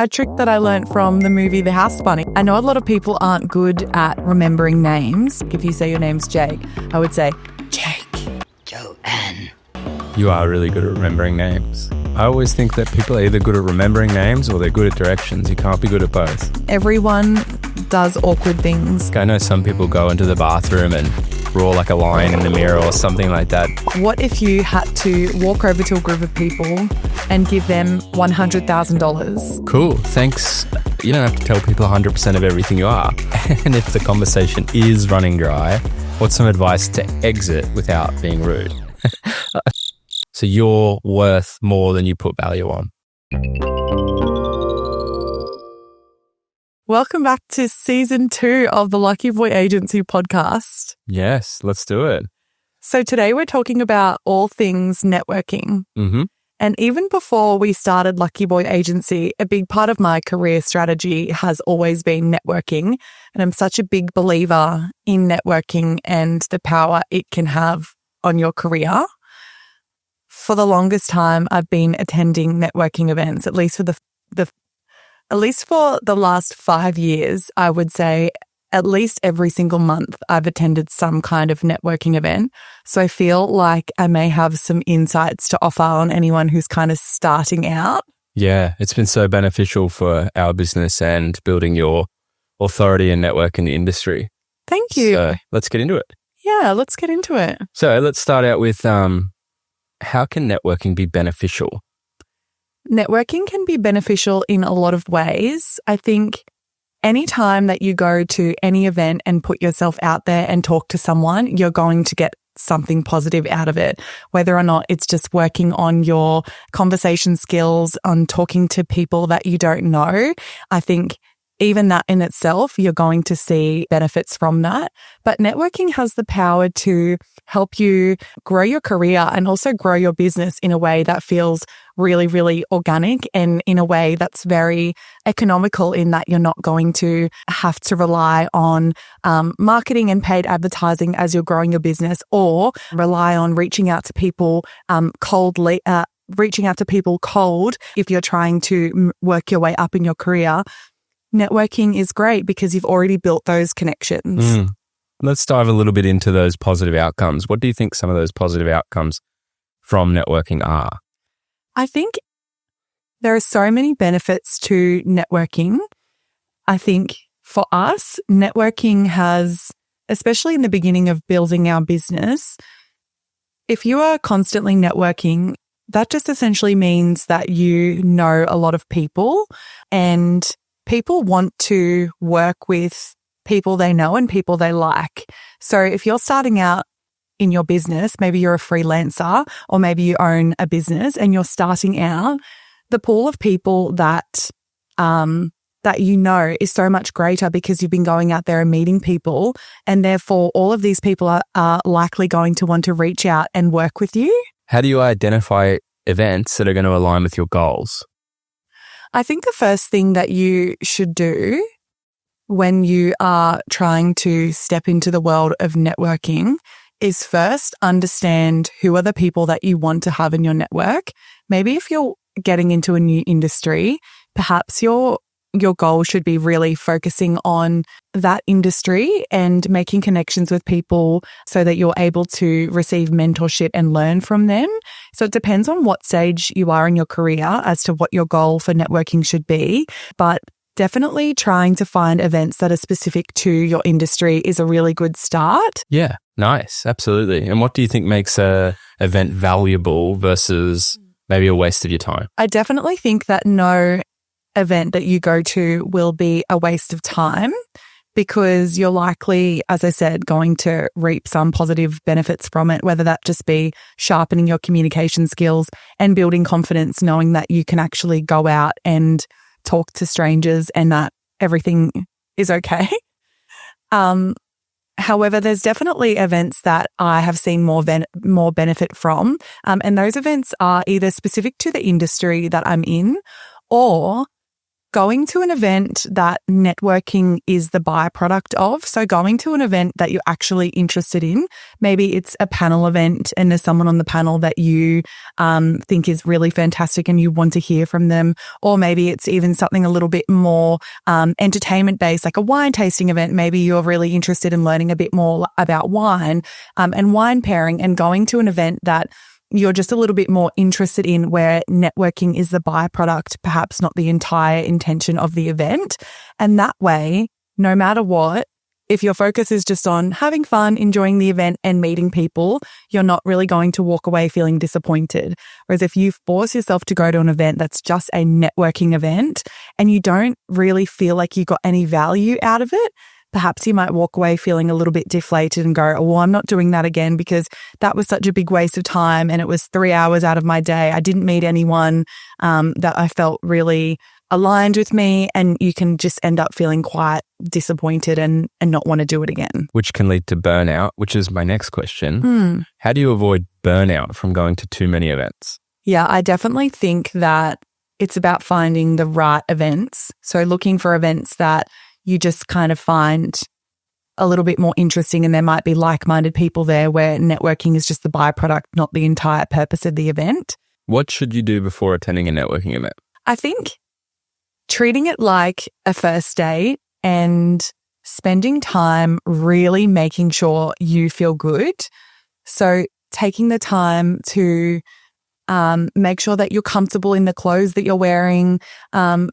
A trick that I learned from the movie The House Bunny. I know a lot of people aren't good at remembering names. If you say your name's Jake, I would say, Jake. Joanne. You are really good at remembering names. I always think that people are either good at remembering names or they're good at directions. You can't be good at both. Everyone does awkward things. I know some people go into the bathroom and roar like a lion in the mirror or something like that. What if you had to walk over to a group of people and give them $100,000? Cool, thanks. You don't have to tell people 100% of everything you are. And if the conversation is running dry, what's some advice to exit without being rude? So you're worth more than you put value on. Welcome back to season 2 of the Lucky Boy Agency podcast. Yes, let's do it. So today we're talking about all things networking. Mm-hmm. And even before we started Lucky Boy Agency, a big part of my career strategy has always been networking. And I'm such a big believer in networking and the power it can have on your career. For the longest time, I've been attending networking events, at least for the last 5 years. I would say at least every single month I've attended some kind of networking event. So I feel like I may have some insights to offer on anyone who's kind of starting out. Yeah, it's been so beneficial for our business and building your authority and network in the industry. Thank you. So let's get into it. Yeah, let's get into it. So let's start out with how can networking be beneficial? Networking can be beneficial in a lot of ways. I think anytime that you go to any event and put yourself out there and talk to someone, you're going to get something positive out of it, whether or not it's just working on your conversation skills, on talking to people that you don't know. I think even that in itself, you're going to see benefits from that. But networking has the power to help you grow your career and also grow your business in a way that feels really, really organic and in a way that's very economical, in that you're not going to have to rely on marketing and paid advertising as you're growing your business, or rely on reaching out to people cold if you're trying to work your way up in your career. Networking is great because you've already built those connections. Let's dive a little bit into those positive outcomes. What do you think some of those positive outcomes from networking are? I think there are so many benefits to networking. I think for us, networking has, especially in the beginning of building our business, if you are constantly networking, that just essentially means that you know a lot of people, and people want to work with people they know and people they like. So if you're starting out in your business, maybe you're a freelancer or maybe you own a business and you're starting out, the pool of people that you know is so much greater because you've been going out there and meeting people, and therefore all of these people are likely going to want to reach out and work with you. How do you identify events that are going to align with your goals? I think the first thing that you should do when you are trying to step into the world of networking is first understand who are the people that you want to have in your network. Maybe if you're getting into a new industry, perhaps your goal should be really focusing on that industry and making connections with people so that you're able to receive mentorship and learn from them. So it depends on what stage you are in your career as to what your goal for networking should be. But definitely trying to find events that are specific to your industry is a really good start. Yeah, nice. Absolutely. And what do you think makes a event valuable versus maybe a waste of your time? I definitely think that no event that you go to will be a waste of time, because you're likely, as I said, going to reap some positive benefits from it, whether that just be sharpening your communication skills and building confidence, knowing that you can actually go out and talk to strangers and that everything is okay. However, there's definitely events that I have seen more benefit from, and those events are either specific to the industry that I'm in, or going to an event that networking is the byproduct of. So going to an event that you're actually interested in, maybe it's a panel event and there's someone on the panel that you think is really fantastic and you want to hear from them. Or maybe it's even something a little bit more entertainment based, like a wine tasting event. Maybe you're really interested in learning a bit more about wine and wine pairing, and going to an event that you're just a little bit more interested in, where networking is the byproduct, perhaps not the entire intention of the event. And that way, no matter what, if your focus is just on having fun, enjoying the event and meeting people, you're not really going to walk away feeling disappointed. Whereas if you force yourself to go to an event that's just a networking event and you don't really feel like you got any value out of it, perhaps you might walk away feeling a little bit deflated and go, oh, well, I'm not doing that again because that was such a big waste of time and it was 3 hours out of my day. I didn't meet anyone that I felt really aligned with me, and you can just end up feeling quite disappointed and not want to do it again. Which can lead to burnout, which is my next question. How do you avoid burnout from going to too many events? Yeah, I definitely think that it's about finding the right events. So looking for events that you just kind of find a little bit more interesting, and there might be like-minded people there where networking is just the byproduct, not the entire purpose of the event. What should you do before attending a networking event? I think treating it like a first date and spending time really making sure you feel good. So taking the time to make sure that you're comfortable in the clothes that you're wearing,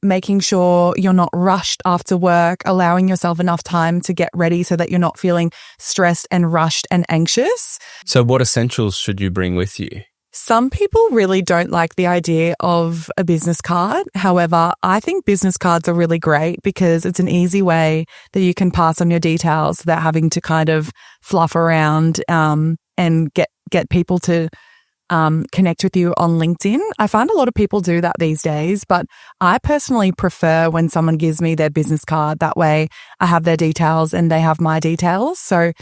making sure you're not rushed after work, allowing yourself enough time to get ready so that you're not feeling stressed and rushed and anxious. So what essentials should you bring with you? Some people really don't like the idea of a business card. However, I think business cards are really great because it's an easy way that you can pass on your details without having to kind of fluff around and get people to connect with you on LinkedIn. I find a lot of people do that these days, but I personally prefer when someone gives me their business card. That way I have their details and they have my details. So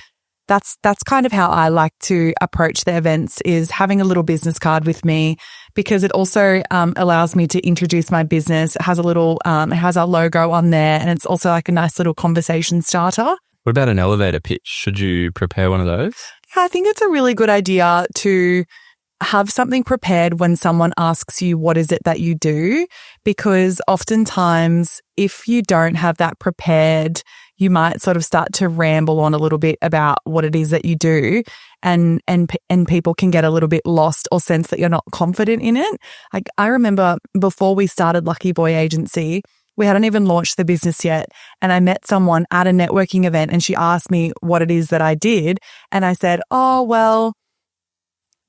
that's kind of how I like to approach the events, is having a little business card with me, because it also allows me to introduce my business. It has a little, it has our logo on there, and it's also like a nice little conversation starter. What about an elevator pitch? Should you prepare one of those? Yeah, I think it's a really good idea to have something prepared when someone asks you what is it that you do, because oftentimes if you don't have that prepared, you might sort of start to ramble on a little bit about what it is that you do, and people can get a little bit lost or sense that you're not confident in it. I remember before we started Lucky Boy Agency, we hadn't even launched the business yet, and I met someone at a networking event and she asked me what it is that I did, and I said, oh, well,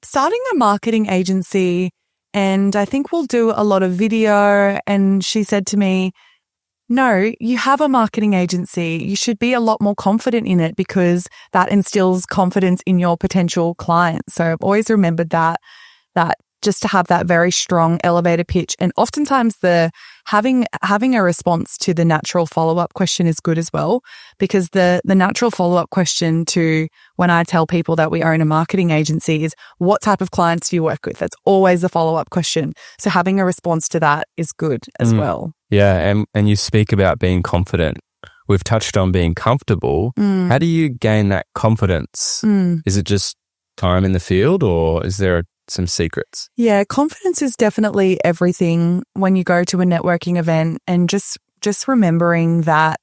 starting a marketing agency, and I think we'll do a lot of video. And she said to me, no, you have a marketing agency. You should be a lot more confident in it, because that instills confidence in your potential clients. So I've always remembered that just to have that very strong elevator pitch. And oftentimes having a response to the natural follow-up question is good as well, because the natural follow-up question to when I tell people that we own a marketing agency is, what type of clients do you work with? That's always the follow-up question. So having a response to that is good as well. Yeah. And you speak about being confident. We've touched on being comfortable. How do you gain that confidence? Is it just time in the field, or is there some secrets? Yeah, confidence is definitely everything when you go to a networking event, and just remembering that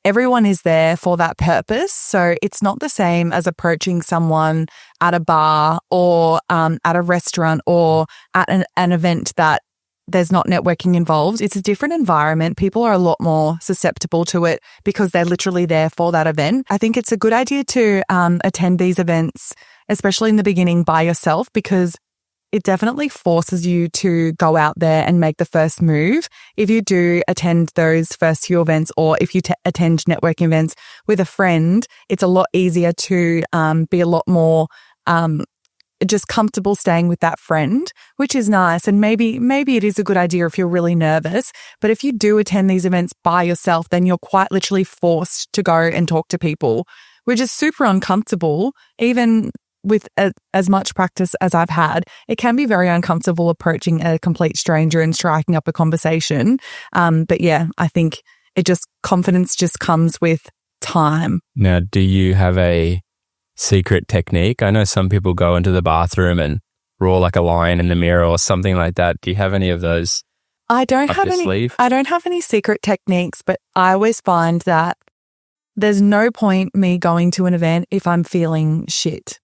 everyone is there for that purpose. So it's not the same as approaching someone at a bar or at a restaurant or at an event that there's not networking involved. It's a different environment. People are a lot more susceptible to it because they're literally there for that event. I think it's a good idea to attend these events, especially in the beginning, by yourself, because it definitely forces you to go out there and make the first move. If you do attend those first few events, or if you attend networking events with a friend, it's a lot easier to be a lot more just comfortable staying with that friend, which is nice. And maybe it is a good idea if you're really nervous. But if you do attend these events by yourself, then you're quite literally forced to go and talk to people, which is super uncomfortable. Even with as much practice as I've had, it can be very uncomfortable approaching a complete stranger and striking up a conversation. But yeah, I think confidence just comes with time. Now, do you have a secret technique? I know some people go into the bathroom and roar like a lion in the mirror or something like that. Do you have any of those? I don't have any secret techniques, but I always find that there's no point me going to an event if I'm feeling shit.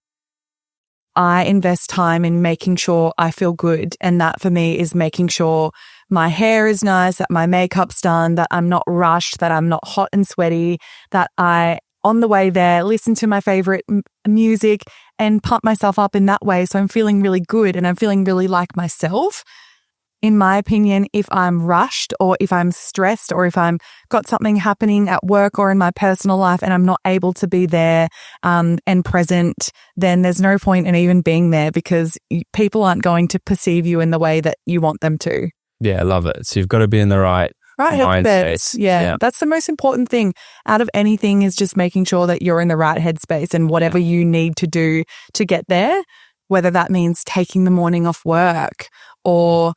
I invest time in making sure I feel good. And that for me is making sure my hair is nice, that my makeup's done, that I'm not rushed, that I'm not hot and sweaty, that I, on the way there, listen to my favorite music and pump myself up in that way. So I'm feeling really good and I'm feeling really like myself. In my opinion, if I'm rushed or if I'm stressed or if I'm got something happening at work or in my personal life and I'm not able to be there and present, then there's no point in even being there because people aren't going to perceive you in the way that you want them to. Yeah, I love it. So you've got to be in the right headspace. Yeah, that's the most important thing out of anything is just making sure that you're in the right headspace and whatever you need to do to get there, whether that means taking the morning off work or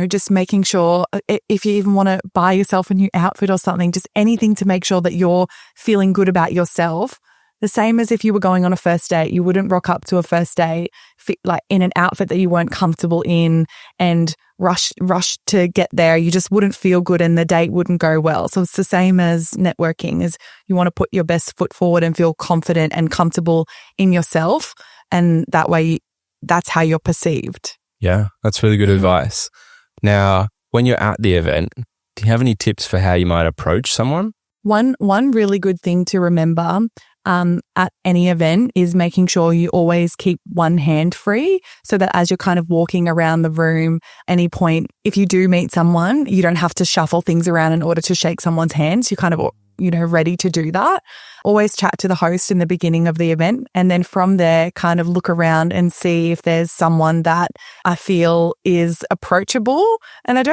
just making sure if you even want to buy yourself a new outfit or something, just anything to make sure that you're feeling good about yourself. The same as if you were going on a first date, you wouldn't rock up to a first date like in an outfit that you weren't comfortable in and rush to get there. You just wouldn't feel good and the date wouldn't go well. So it's the same as networking, is you want to put your best foot forward and feel confident and comfortable in yourself. And that way, that's how you're perceived. Yeah, that's really good advice. Now, when you're at the event, do you have any tips for how you might approach someone? One really good thing to remember at any event is making sure you always keep one hand free so that as you're kind of walking around the room, any point, if you do meet someone, you don't have to shuffle things around in order to shake someone's hands. You're kind of ready to do that. Always chat to the host in the beginning of the event. And then from there, kind of look around and see if there's someone that I feel is approachable. And I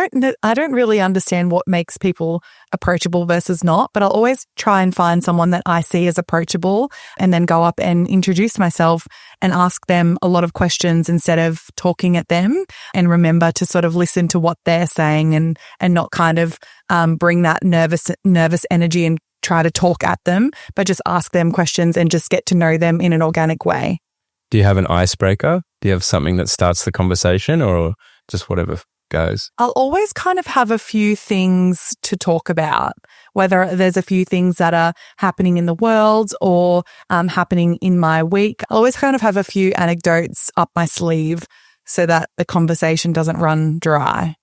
don't really understand what makes people approachable versus not, but I'll always try and find someone that I see as approachable and then go up and introduce myself and ask them a lot of questions instead of talking at them, and remember to sort of listen to what they're saying and not kind of bring that nervous energy and try to talk at them, but just ask them questions and just get to know them in an organic way. Do you have an icebreaker? Do you have something that starts the conversation or just whatever goes? I'll always kind of have a few things to talk about, whether there's a few things that are happening in the world or happening in my week. I'll always kind of have a few anecdotes up my sleeve so that the conversation doesn't run dry.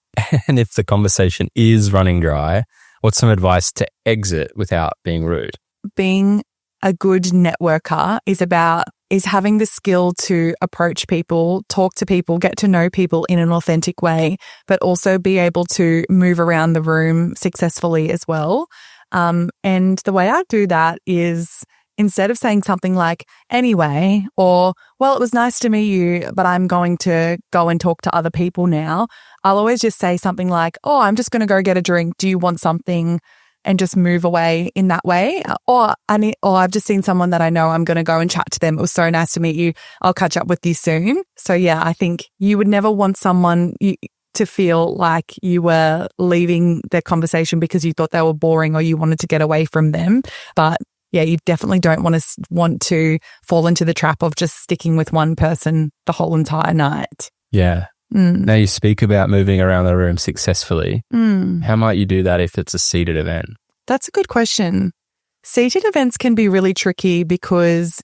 And if the conversation is running dry, what's some advice to exit without being rude? Being a good networker is having the skill to approach people, talk to people, get to know people in an authentic way, but also be able to move around the room successfully as well. And the way I do that is instead of saying something like, anyway, or, well, it was nice to meet you, but I'm going to go and talk to other people now, I'll always just say something like, oh, I'm just going to go get a drink. Do you want something? And just move away in that way. Or I've just seen someone that I know, I'm going to go and chat to them. It was so nice to meet you. I'll catch up with you soon. So yeah, I think you would never want someone to feel like you were leaving their conversation because you thought they were boring or you wanted to get away from them. But yeah, you definitely don't want to fall into the trap of just sticking with one person the whole entire night. Yeah. Now you speak about moving around the room successfully. How might you do that if it's a seated event? That's a good question. Seated events can be really tricky because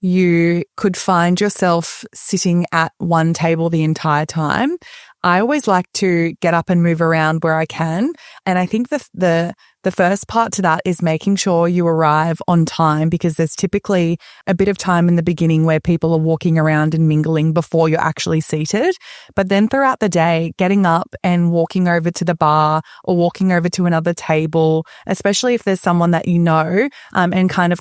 you could find yourself sitting at one table the entire time. I always like to get up and move around where I can. And I think the first part to that is making sure you arrive on time, because there's typically a bit of time in the beginning where people are walking around and mingling before you're actually seated. But then throughout the day, getting up and walking over to the bar or walking over to another table, especially if there's someone that you know, and kind of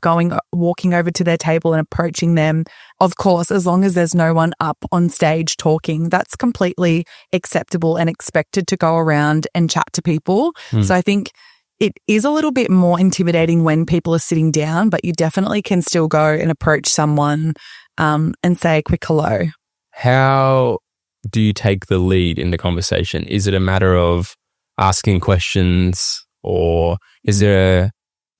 walking over to their table and approaching them. Of course, as long as there's no one up on stage talking, that's completely acceptable and expected to go around and chat to people. So I think it is a little bit more intimidating when people are sitting down, but you definitely can still go and approach someone and say a quick hello. How do you take the lead in the conversation? Is it a matter of asking questions, or is there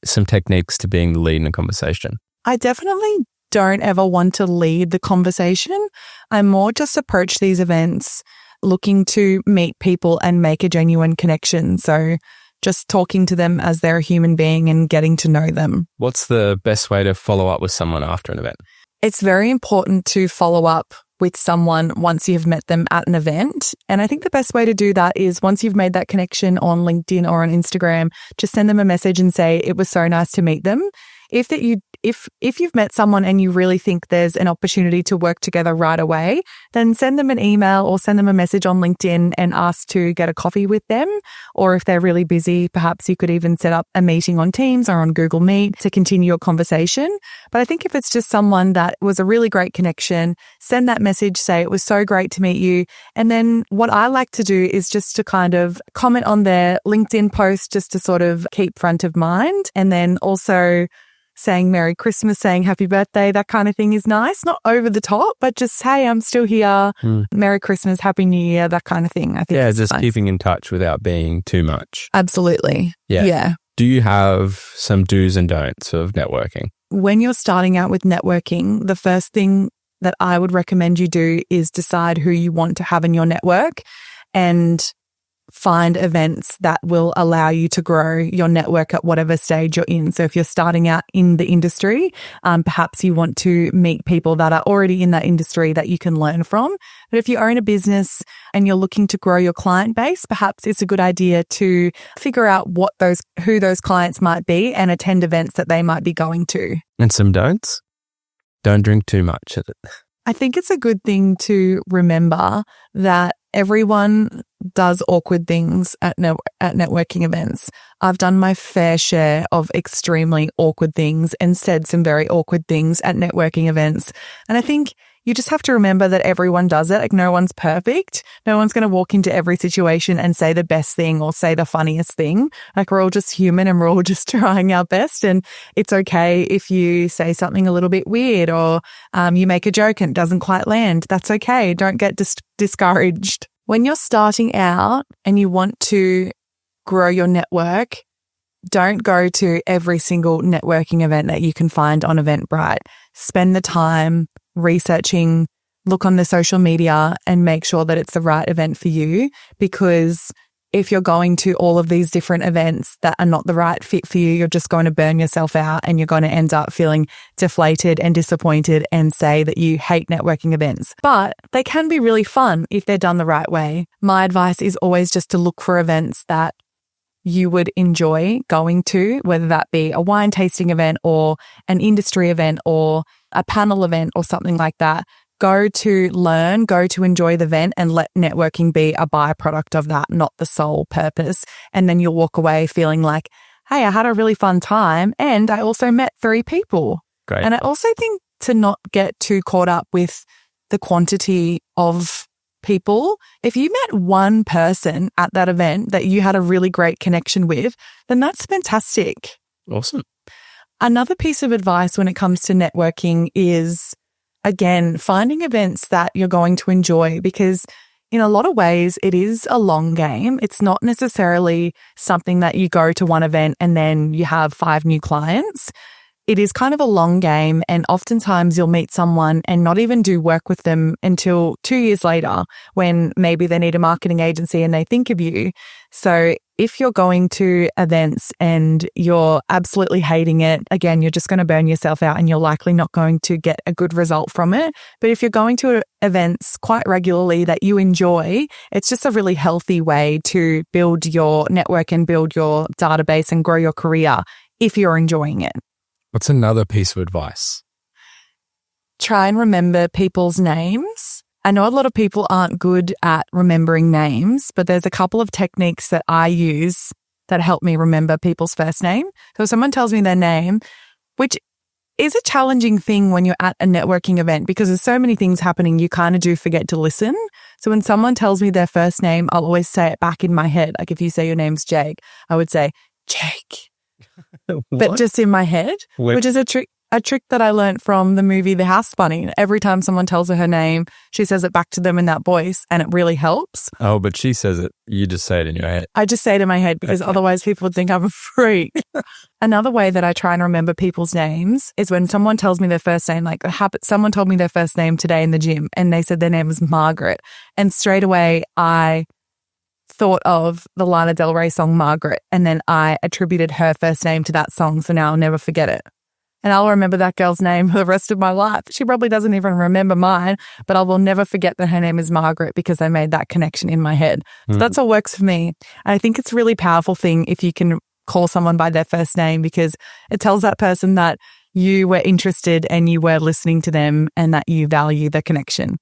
some techniques to being the lead in a conversation? I definitely don't ever want to lead the conversation. I more just approach these events looking to meet people and make a genuine connection. So just talking to them as they're a human being and getting to know them. What's the best way to follow up with someone after an event? It's very important to follow up with someone once you've met them at an event. And I think the best way to do that is once you've made that connection on LinkedIn or on Instagram, just send them a message and say, it was so nice to meet them. If you've met someone and you really think there's an opportunity to work together right away, then send them an email or send them a message on LinkedIn and ask to get a coffee with them. Or if they're really busy, perhaps you could even set up a meeting on Teams or on Google Meet to continue your conversation. But I think if it's just someone that was a really great connection, send that message, say it was so great to meet you. And then what I like to do is just to kind of comment on their LinkedIn post just to sort of keep front of mind. And then also saying Merry Christmas, saying Happy Birthday, that kind of thing is nice. Not over the top, but just, hey, I'm still here. Merry Christmas, Happy New Year, that kind of thing. I think just nice. Keeping in touch without being too much. Absolutely. Yeah. Do you have some do's and don'ts of networking? When you're starting out with networking, the first thing that I would recommend you do is decide who you want to have in your network and find events that will allow you to grow your network at whatever stage you're in. So if you're starting out in the industry, perhaps you want to meet people that are already in that industry that you can learn from. But if you own a business and you're looking to grow your client base, perhaps it's a good idea to figure out who those clients might be and attend events that they might be going to. And some don'ts? Don't drink too much. I think it's a good thing to remember that everyone does awkward things at networking events. I've done my fair share of extremely awkward things and said some very awkward things at networking events. And I think you just have to remember that everyone does it. Like, no one's perfect. No one's going to walk into every situation and say the best thing or say the funniest thing. Like, we're all just human and we're all just trying our best. And it's okay if you say something a little bit weird or you make a joke and it doesn't quite land. That's okay. Don't get discouraged. When you're starting out and you want to grow your network, don't go to every single networking event that you can find on Eventbrite. Spend the time researching, look on the social media and make sure that it's the right event for you, because if you're going to all of these different events that are not the right fit for you, you're just going to burn yourself out and you're going to end up feeling deflated and disappointed and say that you hate networking events. But they can be really fun if they're done the right way. My advice is always just to look for events that you would enjoy going to, whether that be a wine tasting event or an industry event or a panel event or something like that. Go to learn, go to enjoy the event and let networking be a byproduct of that, not the sole purpose. And then you'll walk away feeling like, hey, I had a really fun time and I also met 3 people. Great. And I also think to not get too caught up with the quantity of people. If you met one person at that event that you had a really great connection with, then that's fantastic. Awesome. Another piece of advice when it comes to networking is, again, finding events that you're going to enjoy, because in a lot of ways it is a long game. It's not necessarily something that you go to one event and then you have 5 new clients. It is kind of a long game, and oftentimes you'll meet someone and not even do work with them until 2 years later when maybe they need a marketing agency and they think of you. So if you're going to events and you're absolutely hating it, again, you're just going to burn yourself out and you're likely not going to get a good result from it. But if you're going to events quite regularly that you enjoy, it's just a really healthy way to build your network and build your database and grow your career if you're enjoying it. What's another piece of advice? Try and remember people's names. I know a lot of people aren't good at remembering names, but there's a couple of techniques that I use that help me remember people's first name. So if someone tells me their name, which is a challenging thing when you're at a networking event because there's so many things happening, you kind of do forget to listen. So when someone tells me their first name, I'll always say it back in my head. Like if you say your name's Jake, I would say, Jake. But just in my head, which is a trick. A trick that I learned from the movie The House Bunny. Every time someone tells her name, she says it back to them in that voice, and it really helps. Oh, but she says it. You just say it in your head. I just say it in my head because otherwise people would think I'm a freak. Another way that I try and remember people's names is when someone tells me their first name, like someone told me their first name today in the gym and they said their name was Margaret. And straight away I thought of the Lana Del Rey song Margaret, and then I attributed her first name to that song. So now I'll never forget it. And I'll remember that girl's name for the rest of my life. She probably doesn't even remember mine, but I will never forget that her name is Margaret because I made that connection in my head. So that's what works for me. And I think it's a really powerful thing if you can call someone by their first name, because it tells that person that you were interested and you were listening to them and that you value the connection.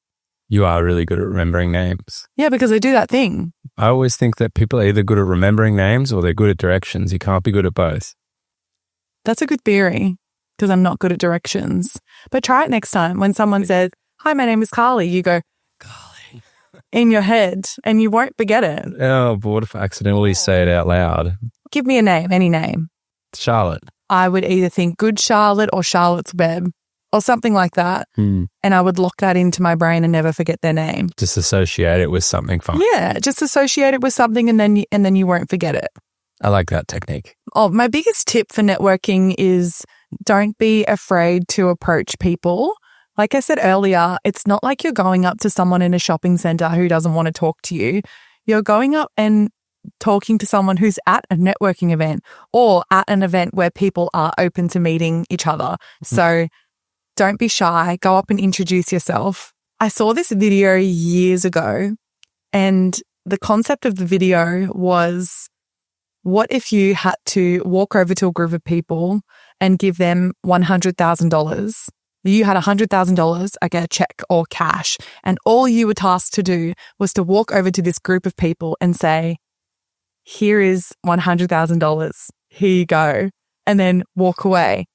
You are really good at remembering names. Yeah, because I do that thing. I always think that people are either good at remembering names or they're good at directions. You can't be good at both. That's a good theory. Because I'm not good at directions. But try it next time. When someone says, hi, my name is Carly, you go, Carly, in your head, and you won't forget it. Oh, but what if I accidentally say it out loud? Give me a name, any name. Charlotte. I would either think Good Charlotte or Charlotte's Web or something like that. And I would lock that into my brain and never forget their name. Just associate it with something fun. Yeah, just associate it with something and then you won't forget it. I like that technique. Oh, my biggest tip for networking is don't be afraid to approach people. Like I said earlier, it's not like you're going up to someone in a shopping center who doesn't want to talk to you. You're going up and talking to someone who's at a networking event or at an event where people are open to meeting each other. So don't be shy. Go up and introduce yourself. I saw this video years ago, and the concept of the video was, what if you had to walk over to a group of people and give them $100,000? You had $100,000, okay, a check or cash, and all you were tasked to do was to walk over to this group of people and say, here is $100,000. Here you go. And then walk away.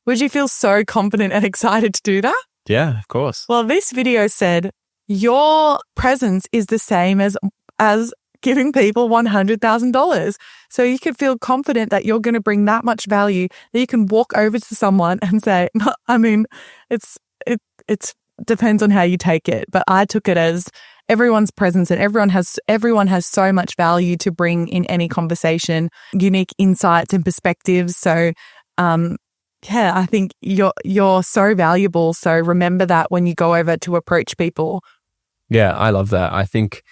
Would you feel so confident and excited to do that? Yeah, of course. Well, this video said your presence is the same as giving people $100,000. So you can feel confident that you're going to bring that much value that you can walk over to someone and say, I mean, it's depends on how you take it. But I took it as everyone's presence, and everyone has so much value to bring in any conversation, unique insights and perspectives. So, yeah, I think you're so valuable. So remember that when you go over to approach people. Yeah, I love that. I think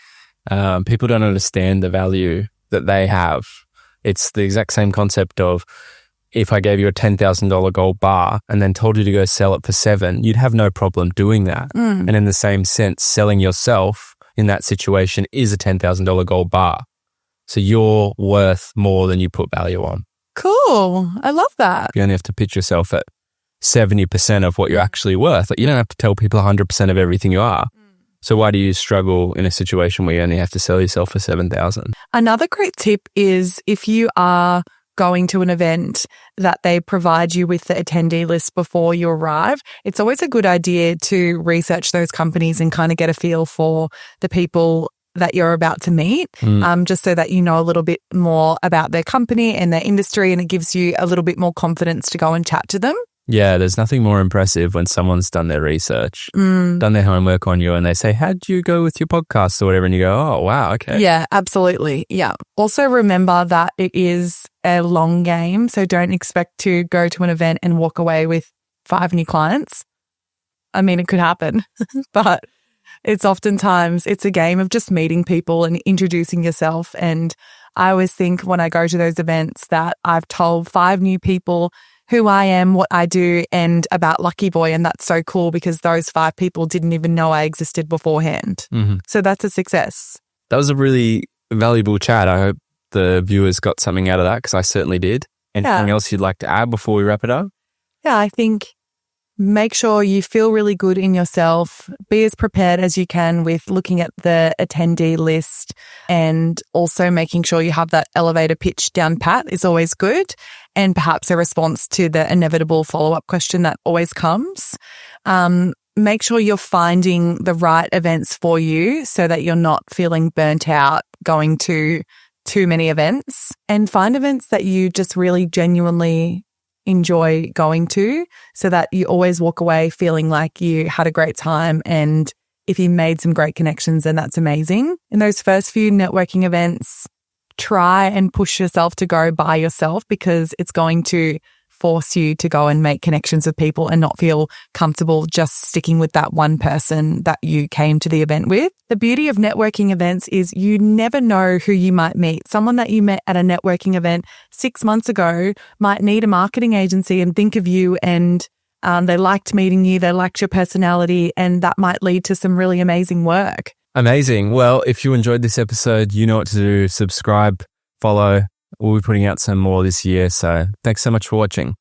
people don't understand the value that they have. It's the exact same concept of, if I gave you a $10,000 gold bar and then told you to go sell it for $7,000, you'd have no problem doing that. And in the same sense, selling yourself in that situation is a $10,000 gold bar. So you're worth more than you put value on. Cool. I love that. You only have to pitch yourself at 70% of what you're actually worth. Like, you don't have to tell people 100% of everything you are. So why do you struggle in a situation where you only have to sell yourself for $7,000? Another great tip is, if you are going to an event that they provide you with the attendee list before you arrive, it's always a good idea to research those companies and kind of get a feel for the people that you're about to meet, just so that you know a little bit more about their company and their industry, and it gives you a little bit more confidence to go and chat to them. Yeah, there's nothing more impressive when someone's done their research, done their homework on you, and they say, how'd you go with your podcast or whatever? And you go, oh, wow, okay. Yeah, absolutely. Yeah. Also remember that it is a long game, so don't expect to go to an event and walk away with 5 new clients. I mean, it could happen, but it's a game of just meeting people and introducing yourself. And I always think when I go to those events that I've told 5 new people who I am, what I do, and about Lucky Boy. And that's so cool because those 5 people didn't even know I existed beforehand. So that's a success. That was a really valuable chat. I hope the viewers got something out of that, because I certainly did. Anything else you'd like to add before we wrap it up? Yeah, I think make sure you feel really good in yourself. Be as prepared as you can with looking at the attendee list, and also making sure you have that elevator pitch down pat is always good. And perhaps a response to the inevitable follow-up question that always comes. Make sure you're finding the right events for you so that you're not feeling burnt out going to too many events, and find events that you just really genuinely enjoy going to, so that you always walk away feeling like you had a great time. And if you made some great connections, then that's amazing. In those first few networking events, try and push yourself to go by yourself, because it's going to force you to go and make connections with people and not feel comfortable just sticking with that one person that you came to the event with. The beauty of networking events is you never know who you might meet. Someone that you met at a networking event 6 months ago might need a marketing agency and think of you, and they liked meeting you, they liked your personality, and that might lead to some really amazing work. Amazing. Well, if you enjoyed this episode, you know what to do. Subscribe, follow. We'll be putting out some more this year. So thanks so much for watching.